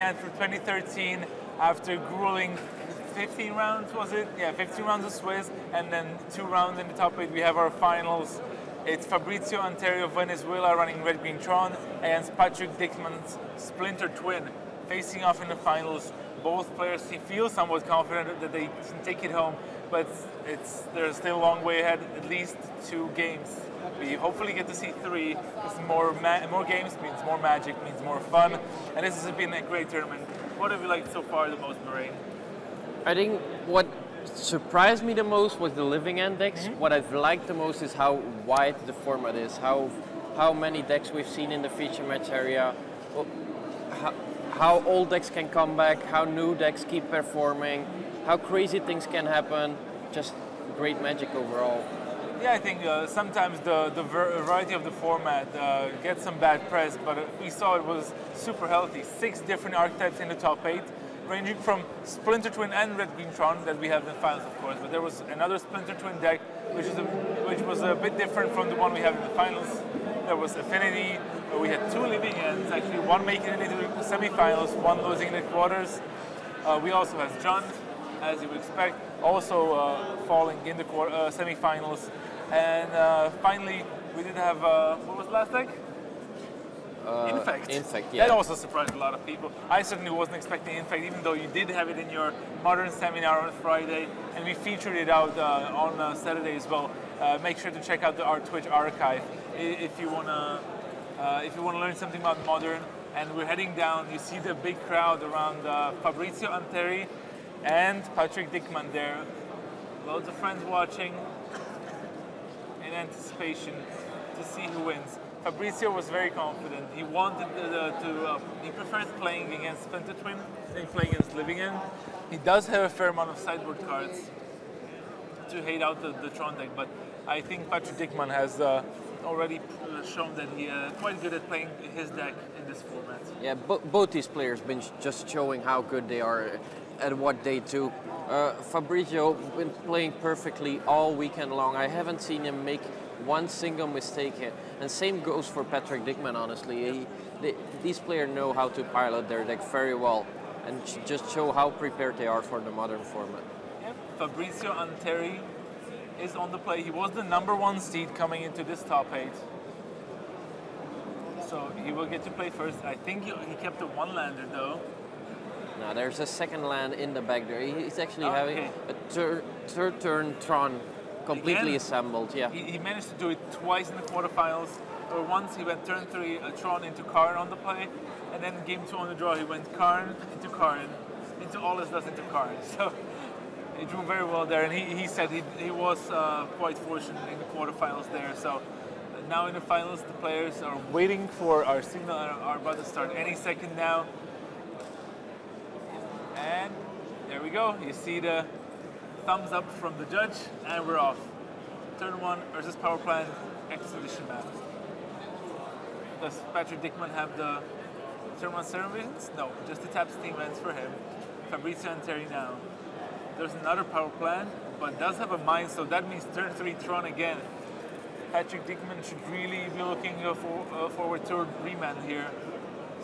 Antwerp 2013 after grueling 15 rounds, was it? Yeah, 15 rounds of Swiss, and then 2 rounds in the top 8. We have our finals. It's Fabrizio Anteri of Venezuela running Red Green Tron against Patrick Dickmann's Splinter Twin, facing off in the finals. Both players feel somewhat confident that they can take it home, but there's still a long way ahead, at least 2 games. We hopefully get to see 3, because more games means more magic, means more fun, and this has been a great tournament. What have you liked so far the most, Moraine? I think what surprised me the most was the living end decks. What I've liked the most is how wide the format is, how many decks we've seen in the feature match area, how old decks can come back, how new decks keep performing, how crazy things can happen. Just great magic overall. Yeah, I think sometimes the variety of the format gets some bad press, but we saw it was super healthy. 6 different archetypes in the top 8, ranging from Splinter Twin and Red Green Tron that we have in the finals, of course, but there was another Splinter Twin deck which was a bit different from the one we have in the finals. There was Affinity, where we had 2 living ends, actually 1 making it into the semi-finals, 1 losing in the quarters. We also have John, as you would expect, also falling in the semi-finals. And finally, we did have, what was the last deck? Infect. Infect, yeah. That also surprised a lot of people. I certainly wasn't expecting Infect, even though you did have it in your Modern seminar on Friday, and we featured it out on Saturday as well. Make sure to check out our Twitch archive if you wanna learn something about Modern. And we're heading down. You see the big crowd around Fabrizio Anteri and Patrick Dickmann there. Loads of friends watching in anticipation to see who wins. Fabrizio was very confident. He wanted he prefers playing against Splinter Twin than playing against Living End. He does have a fair amount of sideboard cards to hate out the Tron deck, but I think Patrick Dickmann has already shown that he's quite good at playing his deck in this format. Yeah, both these players been just showing how good they are at what they do. Fabrizio been playing perfectly all weekend long. I haven't seen him make one single mistake here. And same goes for Patrick Dickmann, honestly. These players know how to pilot their deck very well and just show how prepared they are for the Modern format. Yep. Fabrizio Anteri is on the play. He was the #1 seed coming into this top 8. So he will get to play first. I think he kept a 1-lander though. Now there's a 2nd land in the back there. He's actually having a third turn Tron completely assembled. Yeah. He managed to do it twice in the quarterfinals. Or once he went turn 3 Tron into Karn on the play, and then game 2 on the draw he went Karn, into all his does into Karn. So he drew very well there, and he said he was quite fortunate in the quarterfinals there. So now in the finals, the players are waiting for our signal, are about to start any second now. And there we go. You see the thumbs up from the judge, and we're off. Turn 1 versus Power Plant Expedition map. Does Patrick Dickmann have the turn 1 Serum Visions? No, just the tap Steam Vents for him. Fabrizio Anteri now. There's another Power Plant, but does have a Mind, so that means turn 3 Tron again. Patrick Dickmann should really be looking forward to remand here,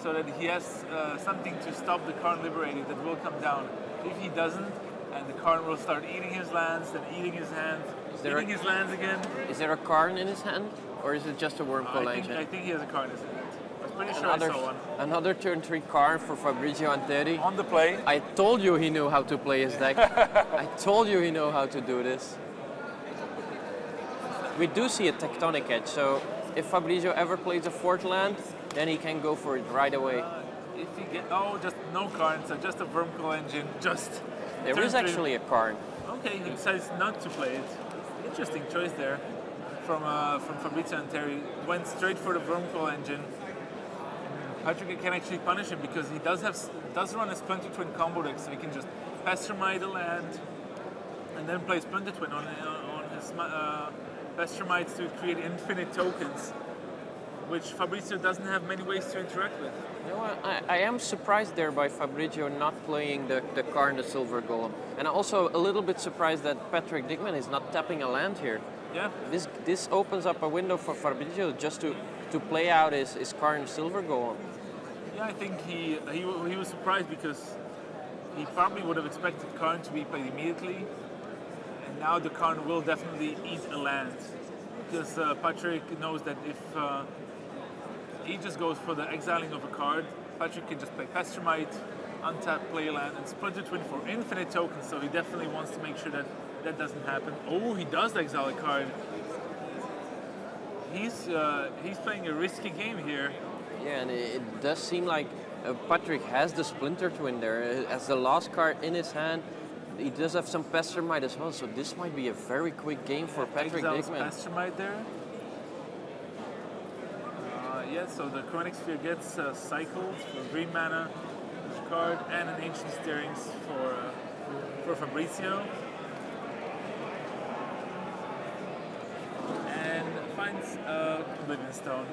so that he has something to stop the Karn Liberated that will come down. If he doesn't, and the Karn will start eating his lands, then eating his hands, eating his lands again. Is there a Karn in his hand, or is it just a Wormcoil Engine? I think he has a Karn in his hand. I'm pretty sure I saw one. Another turn 3 Karn for Fabrizio Anteri. On the play. I told you he knew how to play his deck. I told you he knew how to do this. We do see a Tectonic Edge, so if Fabrizio ever plays a 4th land, then he can go for it right away. If you get just no Karn, so just a Wormcoil Engine, There is actually a Karn. Okay, he decides not to play it. Interesting choice there from Fabrizio Anteri. Went straight for the Wormcoil Engine. Patrick can actually punish him because he does run a Splinter Twin combo deck, so he can just Pestermite the land and then play Splinter Twin on his Pestermites to create infinite tokens, which Fabrizio doesn't have many ways to interact with. You know what? I am surprised there by Fabrizio not playing the Karn, the Silver Golem. And also a little bit surprised that Patrick Dickmann is not tapping a land here. Yeah. This opens up a window for Fabrizio just to play out his Karn Silver Golem. Yeah, I think he was surprised because he probably would have expected Karn to be played immediately, and now the Karn will definitely eat a land because Patrick knows that if he just goes for the exiling of a card, Patrick can just play Pestermite, untap, play a land, and split the twin for infinite tokens. So he definitely wants to make sure that that doesn't happen. Oh, he does exile a card. He's playing a risky game here. Yeah, and it does seem like Patrick has the Splinter Twin there as the last card in his hand. He does have some Pestermite as well, so this might be a very quick game for Patrick Dickmann. Pestermite there. Yeah, so the Chromatic Sphere gets cycled for green mana card and an Ancient Stirrings for Fabrizio. And finds Oblivion Stone.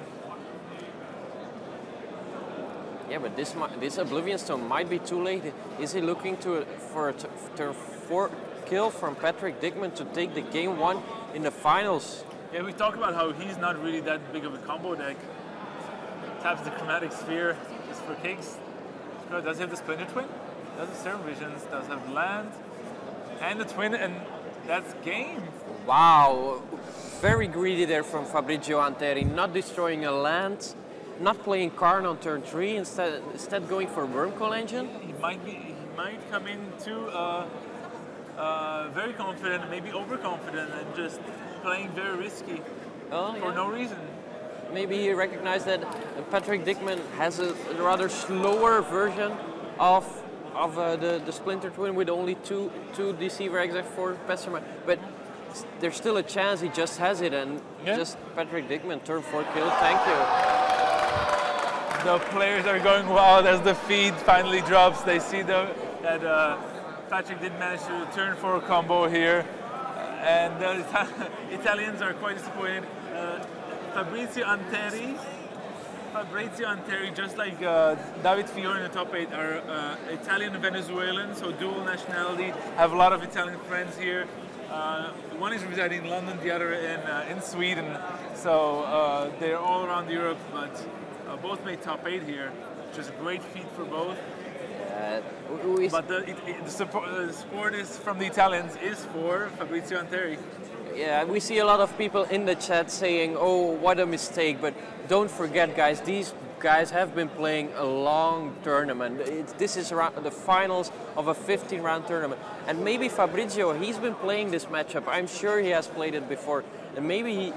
Yeah, but this Oblivion Stone might be too late. Is he looking for a turn 4 kill from Patrick Dickmann to take the game 1 in the finals? Yeah, we talk about how he's not really that big of a combo deck. Taps the Chromatic Sphere just for kicks. Does he have the Splinter Twin? Does have Serum Visions, does have land, and the Twin, and that's game. Wow, very greedy there from Fabrizio Anteri, not destroying a land, not playing Karn on turn 3, instead going for Wormcoil Engine. He might come in too very confident, maybe overconfident, and just playing very risky for no reason. Maybe he recognized that Patrick Dickmann has a rather slower version of the Splinter Twin with only two Deceiver Exile for Pestermite, but there's still a chance he just has it, and just Patrick Dickmann, turn 4 kill, thank you. The players are going wild as the feed finally drops. They see that Patrick did manage to turn 4 combo here, and the Italians are quite disappointed. Fabrizio Anteri, just like David Fiore in the top 8, are Italian Venezuelan, so dual nationality, have a lot of Italian friends here. One is residing in London, the other in Sweden, so they're all around Europe, but both made top 8 here, which is a great feat for both. But the support is from the Italians is for Fabrizio Anteri. Yeah, we see a lot of people in the chat saying, oh, what a mistake, but don't forget, guys, these guys have been playing a long tournament. This is around the finals of a 15-round tournament. And maybe Fabrizio, he's been playing this matchup. I'm sure he has played it before. And maybe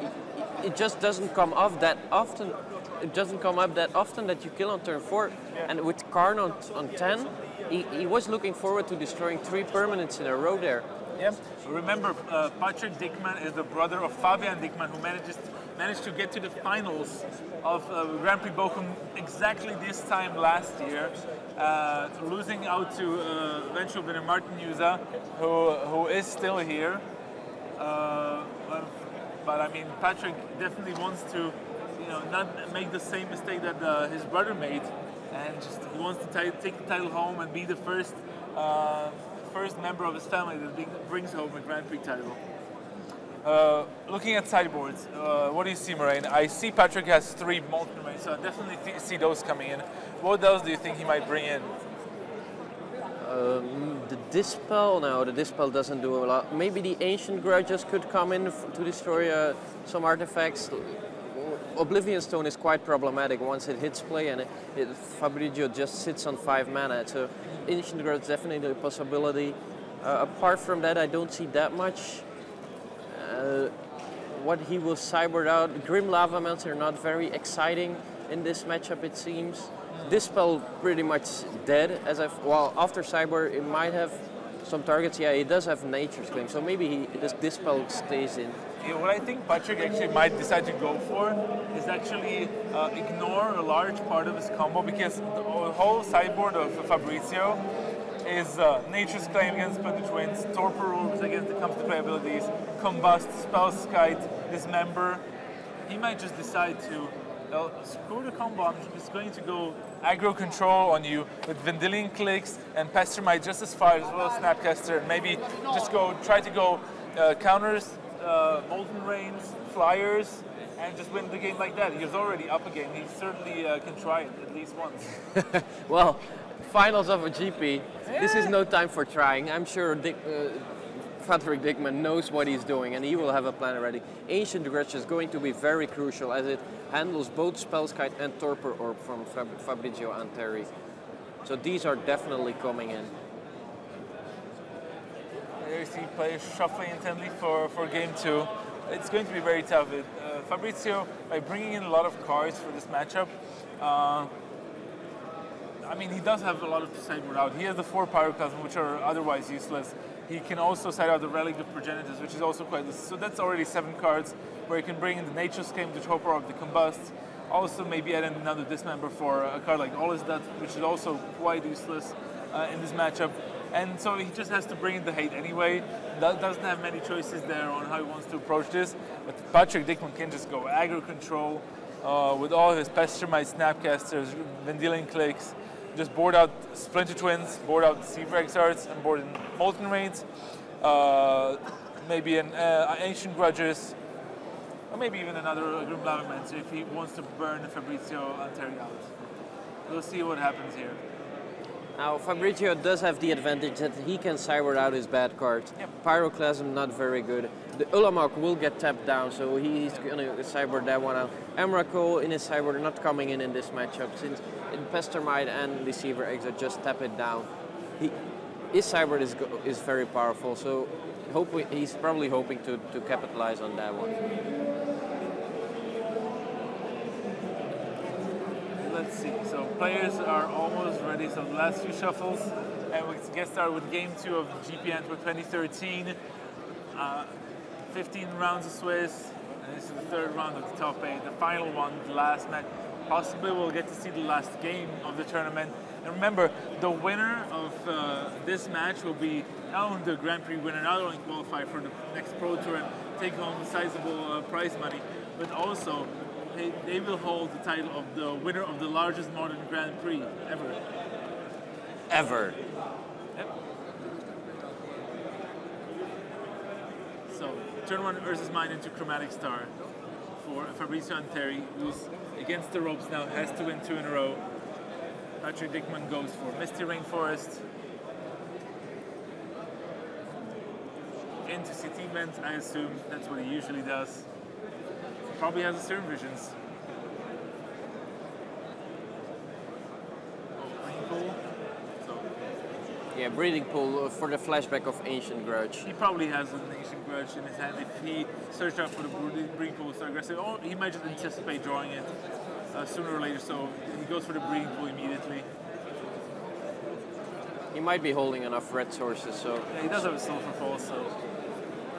it just doesn't come off that often. It doesn't come up that often that you kill on turn 4. And with Karn on 10, he was looking forward to destroying 3 permanents in a row there. Yeah. Remember, Patrick Dickmann is the brother of Fabian Dickmann, who managed to get to the finals of Grand Prix Bochum exactly this time last year, losing out to eventual winner Martin Juza, who is still here. But I mean, Patrick definitely wants to, not make the same mistake that his brother made, and just he wants to take the title home and be the first member of his family that brings home a Grand Prix title. Looking at sideboards, what do you see, Moraine? I see Patrick has 3 Molten Rains, so I definitely see those coming in. What else do you think he might bring in? The Dispel? No, the Dispel doesn't do a lot. Maybe the Ancient Grudges could come in to destroy some artifacts. Oblivion Stone is quite problematic once it hits play, and Fabrizio just sits on 5 mana, so Ancient Grudge is definitely a possibility. Apart from that, I don't see that much. What he will cyber out, Grim Lava Melts are not very exciting in this matchup, it seems. Dispel pretty much dead, after cyber it might have some targets. Yeah, he does have Nature's Claim, so maybe this Dispel stays in. Yeah, what I think Patrick actually might decide to go for is actually ignore a large part of his combo, because the whole sideboard of Fabrizio is Nature's Claim against Splinter Twins, Torpor Orbs against the comes to play abilities, Combust, Spellskite, Dismember. He might just decide to screw the combo, I'm just going to go aggro control on you with Vendilion Clicks and Pestermite just as far, as well as Snapcaster, and maybe just try to go counters, Molten Rains, Flyers, and just win the game like that. He was already up again. He certainly can try it at least once. Well, finals of a GP. This is no time for trying. I'm sure Frederick Dickmann knows what he's doing, and he will have a plan ready. Ancient Grudge is going to be very crucial as it handles both Spellskite and Torpor Orb from Fabrizio Anteri. So these are definitely coming in. There you see players shuffling intently for game 2. It's going to be very tough. Fabrizio, by bringing in a lot of cards for this matchup, I mean, he does have a lot of sideboard out. He has the 4 Pyroclasm, which are otherwise useless. He can also side out the Relic of Progenitors, which is also quite useless. So that's already 7 cards, where he can bring in the Nature's Claim, the Torpor Orb, the Combust. Also maybe add in another Dismember for a card like All Is Death, which is also quite useless in this matchup. And so he just has to bring in the hate anyway. Doesn't have many choices there on how he wants to approach this. But Patrick Dickmann can just go aggro control with all his Pestermite, Snapcasters, Vendilion Clicks. Just board out Splinter Twins, board out Deceiver Exarchs, and board in Molten Raids. Maybe an Ancient Grudges, or maybe even another Grim Lavamancer if he wants to burn Fabrizio Anteri out. We'll see what happens here. Now, Fabrizio does have the advantage that he can sideboard out his bad cards. Yep. Pyroclasm, not very good. The Ulamog will get tapped down, so he's going to sideboard that one out. Emrakul in his sideboard not coming in this matchup, since in Pestermite and Deceiver Exit just tap it down. His sideboard is very powerful, so he's probably hoping to capitalize on that one. Let's see, so players are almost ready, so the last few shuffles, and we get started with game 2 of GP Antwerp 2013. 15 rounds of Swiss, and this is the 3rd round of the top 8, the final one, the last match. Possibly we'll get to see the last game of the tournament. And remember, the winner of this match will be not only the Grand Prix winner, not only qualify for the next Pro Tour and take home sizable prize money, but also they will hold the title of the winner of the largest modern Grand Prix ever. Ever. Yep. So, turn 1 Urza's Mind into Chromatic Star for Fabrizio Anteri, who's against the ropes now, has to win 2 in a row. Patrick Dickmann goes for Misty Rainforest. Into CT Vent, I assume. That's what he usually does. Probably has a Stern Visions. Breeding Pool. So, yeah, Breeding Pool for the flashback of Ancient Grudge. he probably has an Ancient Grudge in his hand. If he searched out for the Breeding Pool so aggressive, or he might just anticipate drawing it sooner or later, so he goes for the Breeding Pool immediately. He might be holding enough red sources, so... Yeah, he does have a Sulfur Fall, so...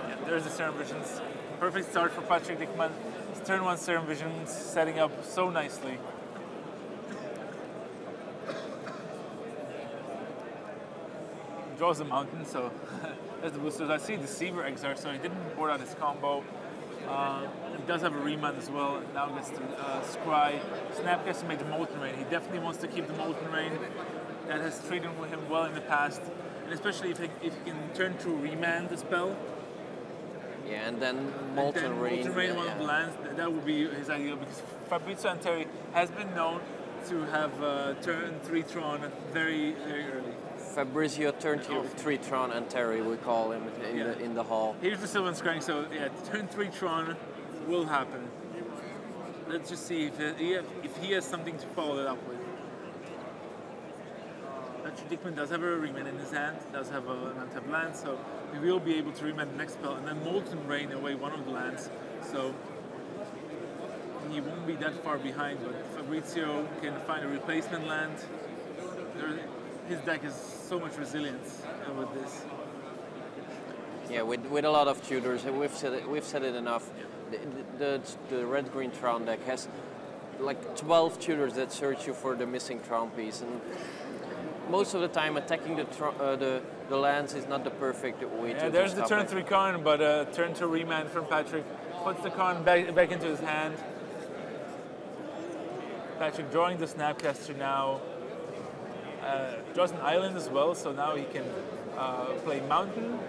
Yeah, there's the Stern Visions. Perfect start for Patrick Dickmann. His turn 1 Stern Visions setting up so nicely. Draws a Mountain, so there's the boosters. I see Deceiver Exarch, so he didn't board out his combo. He does have a Remand as well, and now gets to Scry. Snapcaster made the Molten Rain. He definitely wants to keep the Molten Rain. That has treated him well in the past, and especially if he can turn to Remand the spell. Yeah, and then Molten Rain. Molten Rain, one of the lands, that would be his ideal, because Fabrizio Anteri has been known to have turn 3 Tron very, very early. Fabrizio turn 3 Tron Anteri, we call him in the hall. Here's the Sylvan Scrying, so yeah, turn 3 Tron will happen. Let's just see if he has something to follow it up with. Patrick Dickmann does have a Remand in his hand, does have an untapped land, so he will be able to Remand the next spell, and then Molten Rain away one of the lands, so he won't be that far behind, but Fabrizio can find a replacement land. His deck has so much resilience with this. Yeah, with a lot of tutors, and we've said it enough. Yeah. The red-green Tron deck has like 12 tutors that search you for the missing Tron piece, and most of the time attacking the lands is not the perfect way to. Yeah, there's stop the turn it. 3 Karn, but turn 2 Remand from Patrick puts the Karn back into his hand. Patrick drawing the Snapcaster now. Draws an island as well, so now he can play Mountain.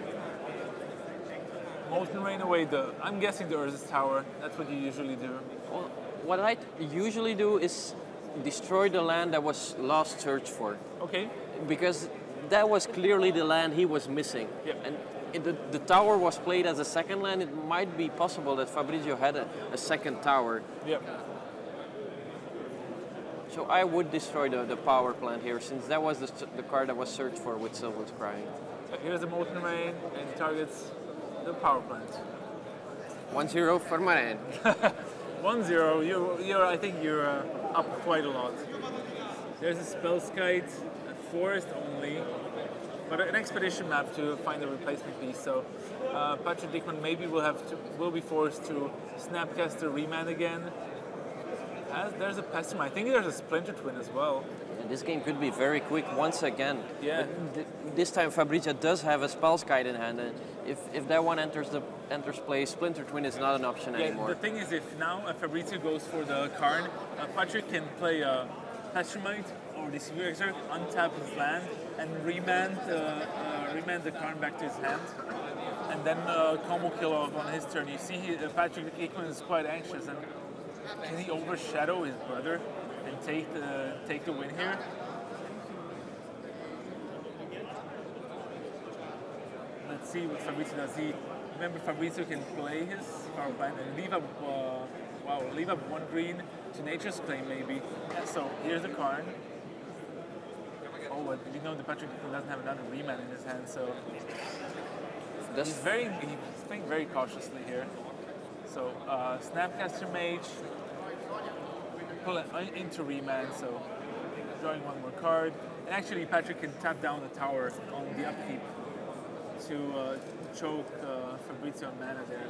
Molten Rain away I'm guessing the Urza's Tower. That's what you usually do. Well, what I usually do is destroy the land that was last searched for. Okay. Because that was clearly the land he was missing. Yep. And the tower was played as a second land. It might be possible that Fabrizio had a second tower. Yep. So I would destroy the power plant here, since that was the card that was searched for with Silver's Crying. Here's the Molten Rain, and it targets the power plant. 1-0 for Marin. 1-0. I think you're up quite a lot. There's a Spellskite, a forest only, but an expedition map to find a replacement piece. So Patrick Dickmann maybe will be forced to Snapcaster Remand again. There's a Pester. I think there's a Splinter Twin as well. And this game could be very quick once again. Yeah. This time Fabrizio does have a Spellskite in hand, and if that one enters play, Splinter Twin is not an option anymore. The thing is, if now Fabrizio goes for the Karn, Patrick can play Pestermite or Deceiver Exarch, untap his land, and remand the Karn back to his hand, and then combo kill off on his turn. You see, Patrick Dickmann is quite anxious, and can he overshadow his brother and take the win here? Let's see what Fabrizio does. Remember, Fabrizio can play his power plant and leave up 1 green to Nature's Claim maybe. Yeah, so here's the Karn. Oh, but we know the Patrick doesn't have another Remand in his hand, so he's playing very cautiously here. So Snapcaster Mage, pull it into Remand, so drawing 1 more card. And actually Patrick can tap down the tower on the upkeep to choke Fabrizio on mana there.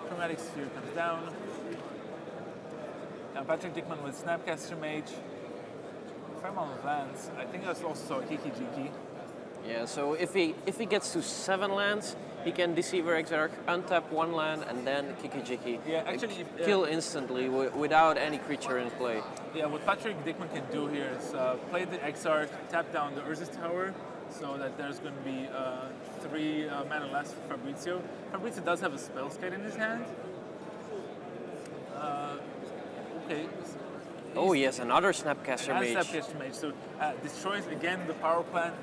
Chromatic Sphere comes down. Now Patrick Dickmann with Snapcaster Mage. Fair amount of lands. I think that's also a Kiki Jiki. Yeah, so if he gets to 7 lands, he can Deceiver Exarch, untap 1 land, and then Kiki Jiki. Yeah, actually, kill instantly without any creature in play. Yeah, what Patrick Dickmann can do here is play the Exarch, tap down the Urza's Tower, so that there's going to be 3 mana less for Fabrizio. Fabrizio does have a Spellskite in his hand. Okay. Oh yes, another Snapcaster Mage. Snapcaster Mage. So destroys again the power plant,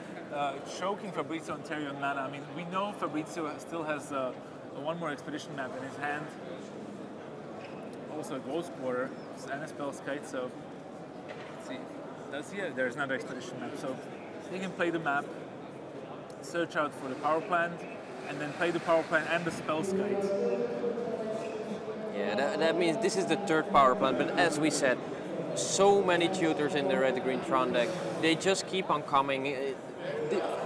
choking Fabrizio Anteri on mana. I mean, we know Fabrizio still has 1 more expedition map in his hand. Also a Ghost Quarter and a Spellskite. So let's see. There's another expedition map. So he can play the map, search out for the power plant, and then play the power plant and the Spellskite. Yeah, that means this is the 3rd power plant, but as we said, so many tutors in the red-green Tron deck. They just keep on coming.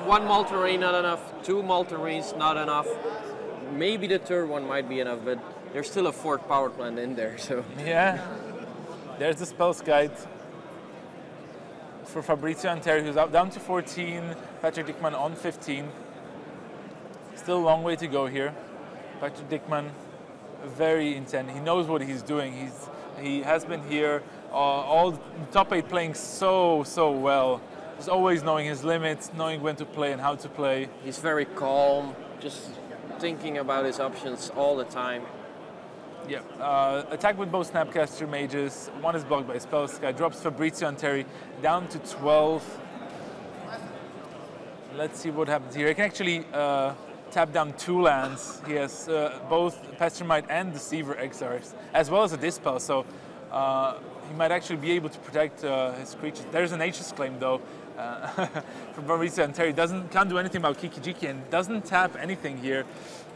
1 Molten Rain not enough, 2 Molten Rains not enough. Maybe the 3rd one might be enough, but there's still a 4th power plant in there. So yeah, there's the Spellskite for Fabrizio Anteri, who's out down to 14. Patrick Dickmann on 15. Still a long way to go here. Patrick Dickmann, very intent. He knows what he's doing. He has been here. All top 8 playing so well. Just always knowing his limits, knowing when to play and how to play. He's very calm, just thinking about his options all the time. Yeah, attack with both Snapcaster Mages. 1 is blocked by Spellskite. Drops Fabrizio Anteri down to 12. Let's see what happens here. He can actually tap down 2 lands. He has both Pestermite and Deceiver Exarch, as well as a Dispel. So he might actually be able to protect his creatures. There's a Nature's Claim though from Fabrizio Anteri. Can't do anything about Kiki Jiki and doesn't tap anything here.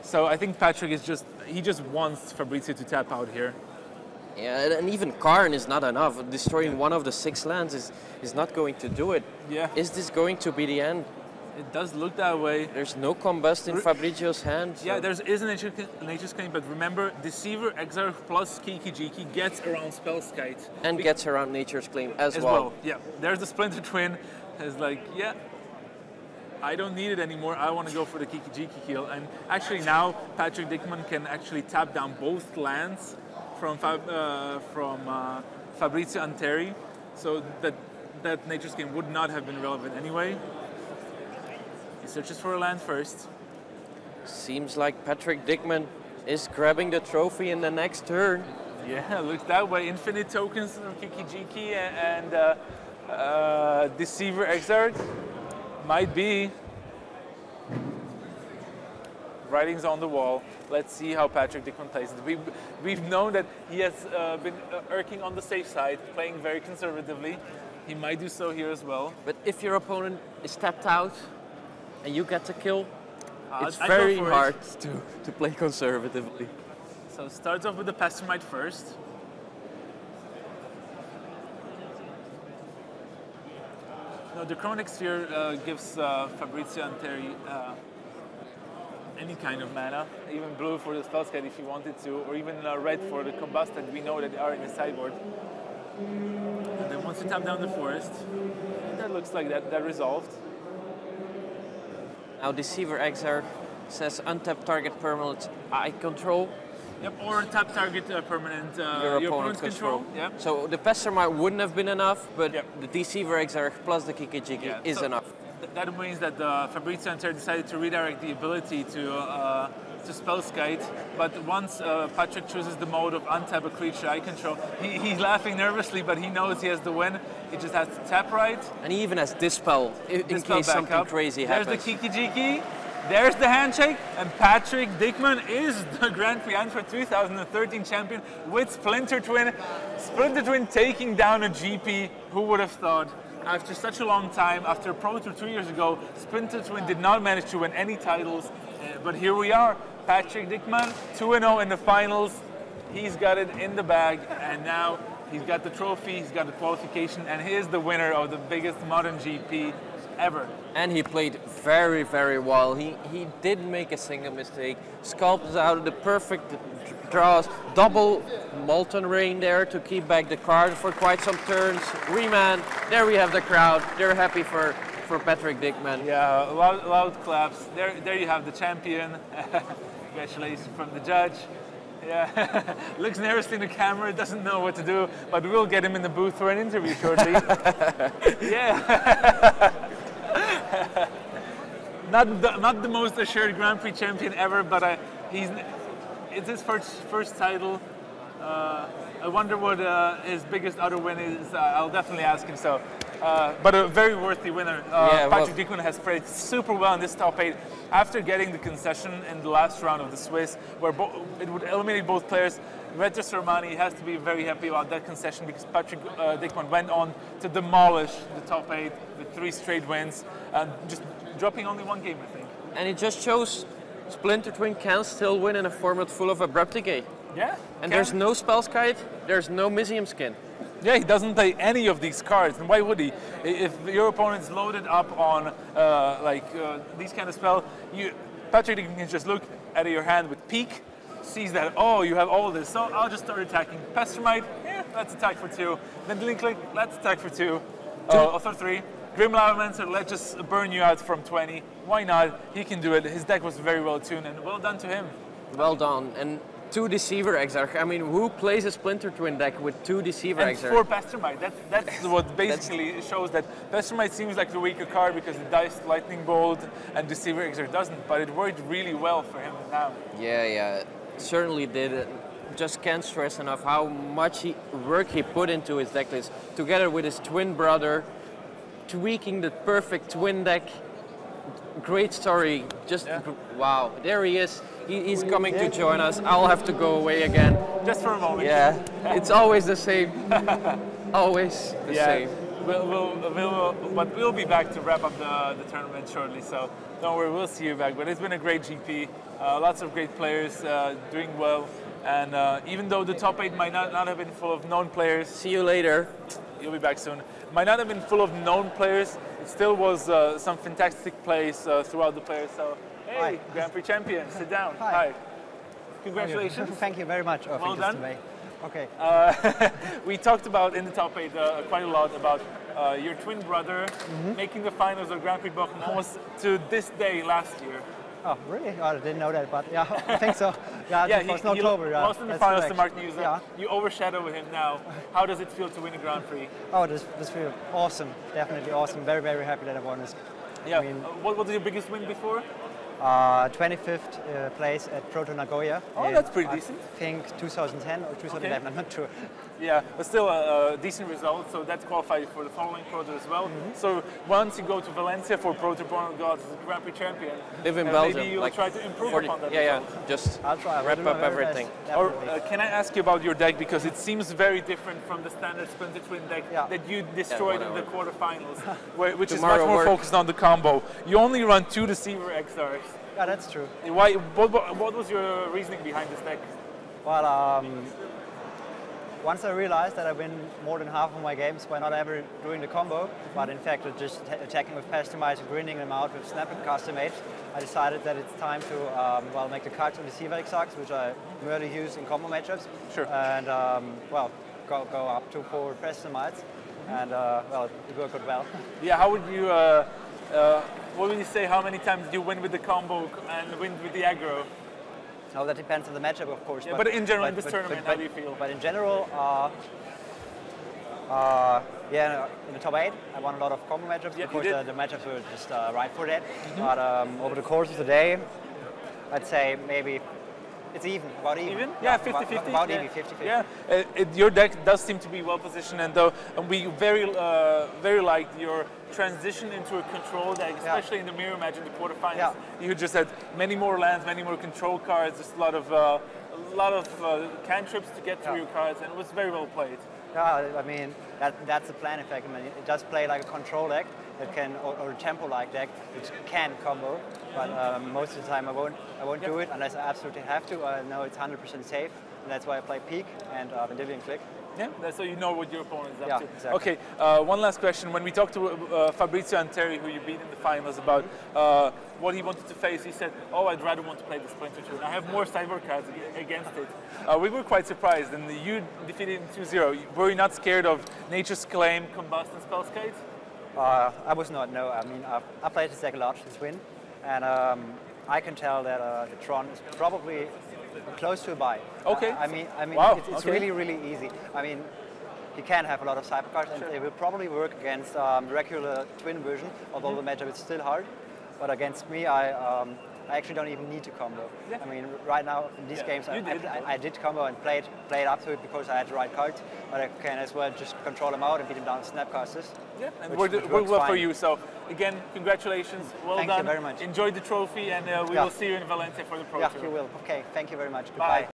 So I think Patrick is just wants Fabrizio to tap out here. Yeah, and even Karn is not enough. Destroying 1 of the 6 lands is not going to do it. Yeah. Is this going to be the end? It does look that way. There's no combust in Fabrizio's hand. So. Yeah, there is a Nature's Claim, but remember, Deceiver Exarch plus Kiki Jiki gets around Spellskite. And gets around Nature's Claim as well. Yeah, there's the Splinter Twin. It's like, yeah, I don't need it anymore. I want to go for the Kiki Jiki kill. And actually now, Patrick Dickmann can actually tap down both lands from Fabrizio Anteri, so that Nature's Claim would not have been relevant anyway. He searches for a land first. Seems like Patrick Dickmann is grabbing the trophy in the next turn. Yeah, looks that way. Infinite tokens from Kiki and Deceiver Exarch. Might be. Writing's on the wall. Let's see how Patrick Dickmann plays it. We've known that he has been erking on the safe side, playing very conservatively. He might do so here as well. But if your opponent is tapped out and you get the kill, it's I'd very go for hard to play conservatively. So starts off with the Pestermite first. No, the Chronic Sphere gives Fabrizio Anteri any kind of mana, even blue for the Spellskite if you wanted to, or even red for the Combust that we know that are in the sideboard. And then once you tap down the forest, that looks like that resolved. Now Deceiver Exarch says untap target permanent I control. Yep, or tap target permanent your opponent's control. Yep. So the Pestermite wouldn't have been enough, but yep. the Deceiver Exarch plus the Kiki is enough. That means that Fabrizio Anteri decided to redirect the ability to Spellskite, but once Patrick chooses the mode of untap a creature I control, he's laughing nervously, but he knows he has the win. He just has to tap right. And he even has Dispel in case something crazy happens. There's the Kiki, there's the handshake, and Patrick Dickmann is the Grand Prix Antwerp 2013 champion with Splinter Twin. Splinter Twin taking down a GP, who would have thought? After such a long time, after a Pro Tour 2 years ago, Splinter Twin did not manage to win any titles, but here we are. Patrick Dickmann, 2-0 in the finals. He's got it in the bag, and now he's got the trophy, he's got the qualification, and he is the winner of the biggest modern GP ever. And he played very, very well. He didn't make a single mistake. Sculpts out the perfect draws. Double Molten Rain there to keep back the card for quite some turns. Remand. There we have the crowd. They're happy for Patrick Dickmann. Yeah, loud claps. There you have the champion. Congratulations from the judge. Yeah, looks nervous in the camera, doesn't know what to do, but we'll get him in the booth for an interview shortly. Yeah. Not the most assured Grand Prix champion ever, but it's his first title. I wonder what his biggest other win is. I'll definitely ask him. So, but a very worthy winner. Patrick Dickmann has played super well in this top 8 after getting the concession in the last round of the Swiss, where it would eliminate both players. Retro Sermani has to be very happy about that concession because Patrick Dickmann went on to demolish the top 8 with 3 straight wins, just dropping only 1 game, I think. And it just shows Splinter Twin can still win in a format full of Abrupt Decay. Yeah. And there's no Spellskite, there's no Mizzium Skin. Yeah, he doesn't play any of these cards, and why would he? If your opponent's loaded up on these kind of spell, Patrick can just look at your hand with Peek, sees that, oh, you have all this, so I'll just start attacking. Pestermite, yeah, let's attack for 2. Then Link, let's attack for 2. For 3. Grim Lavamancer, let's just burn you out from 20. Why not? He can do it. His deck was very well tuned, and well done to him. Well done. And 2 Deceiver Exarch. I mean, who plays a Splinter Twin deck with 2 Deceiver Exarch? And 4 Pestermite. That's what basically shows that Pestermite seems like the weaker card because it dies Lightning Bolt and Deceiver Exarch doesn't, but it worked really well for him now. Yeah, certainly did. Just can't stress enough how much work he put into his deck list, together with his twin brother, tweaking the perfect twin deck. Great story. Wow. There he is. He's coming to join us. I'll have to go away again. Just for a moment. Yeah. It's always the same. Always the same. But we'll be back to wrap up the tournament shortly. So don't worry, we'll see you back. But it's been a great GP. Lots of great players doing well. And even though the top 8 might not have been full of known players. See you later. You'll be back soon. Might not have been full of known players. It still was some fantastic plays throughout the players. So, hey, Hi. Grand Prix champion, sit down. Hi. Congratulations. Thank you very much. Well done. Okay. We talked about in the top 8 quite a lot about your twin brother making the finals of Grand Prix Bochum almost to this day last year. Oh, really? Oh, I didn't know that, but yeah, I think so. Yeah, he October. lost in the finals to Mark News. Yeah. You overshadow him now. How does it feel to win a Grand Prix? Oh, this feels awesome. Definitely awesome. Very, very happy that I won this. Yeah. I mean, what was your biggest win before? 25th place at Proto Nagoya. Oh, that's pretty decent. I think 2010 or 2011, I'm not sure. Yeah, but still a decent result, so that's qualified for the following Proto as well. So once you go to Valencia for Proto God as a Grand Prix champion, Live in Belgium. maybe you'll try to improve upon that. Yeah, just I'll try. wrap up everything. Or can I ask you about your deck, because it seems very different from the standard Splinter Twin deck that you destroyed in the quarterfinals, which is much more focused on the combo. You only run 2 Deceiver XRs. Yeah, that's true. Why? What was your reasoning behind this deck? Well, once I realized that I win more than half of my games by not ever doing the combo, but in fact just attacking with Pastomize and grinding them out with Snap and Custom Age, I decided that it's time to make the cards on Deceiver XRs, which I merely use in combo matchups. Sure. And go up to 4 Pastomize, and it worked well. Yeah. How would you? What would you say? How many times did you win with the combo and win with the aggro? Oh, that depends on the matchup, of course. Yeah, but in general, in this tournament, how do you feel? But in general, in the top 8, I won a lot of combo matchups because the matchups were just right for that. But over the course of the day, I'd say maybe it's even, about even. Even? Yeah, 50-50. About even, 50-50. Yeah, your deck does seem to be well positioned, and we very liked your transition into a control deck, especially in the mirror match in the quarterfinals. Yeah. You just had many more lands, many more control cards, just a lot of cantrips to get through your cards, and it was very well played. Yeah, I mean that's the plan. In fact, I mean it does play like a control deck that can, or a tempo-like deck which can combo, but most of the time I won't do it unless I absolutely have to. I know it's 100% safe, and that's why I play Peak and Vendivian Click. Yeah, so you know what your opponent is up to. Exactly. Okay, one last question. When we talked to Fabrizio Anteri, who you beat in the finals, about what he wanted to face, he said, "Oh, I'd rather want to play the Splinter Twin. I have more sideboard cards against it." We were quite surprised, and you defeated him 2-0. Were you not scared of Nature's Claim, Combust, and Spellskate? I was not. No, I mean I played this deck a lot this win, and I can tell that the Tron is probably close to a buy. Okay. I mean, wow. it's really easy. I mean, he can have a lot of cyber cards, and they will probably work against the regular Twin version, although the matchup is still hard. But against me, I actually don't even need to combo. Yeah. I mean, right now in these games, I did combo and played up to it because I had the right cards, but I can as well just control them out and beat them down with Snapcasters. Yeah, and which worked well for you. So again, congratulations, well done. Thank you very much. Enjoy the trophy, and we will see you in Valencia for the Pro Tour. Yeah, you will. Okay, thank you very much. Goodbye. Bye.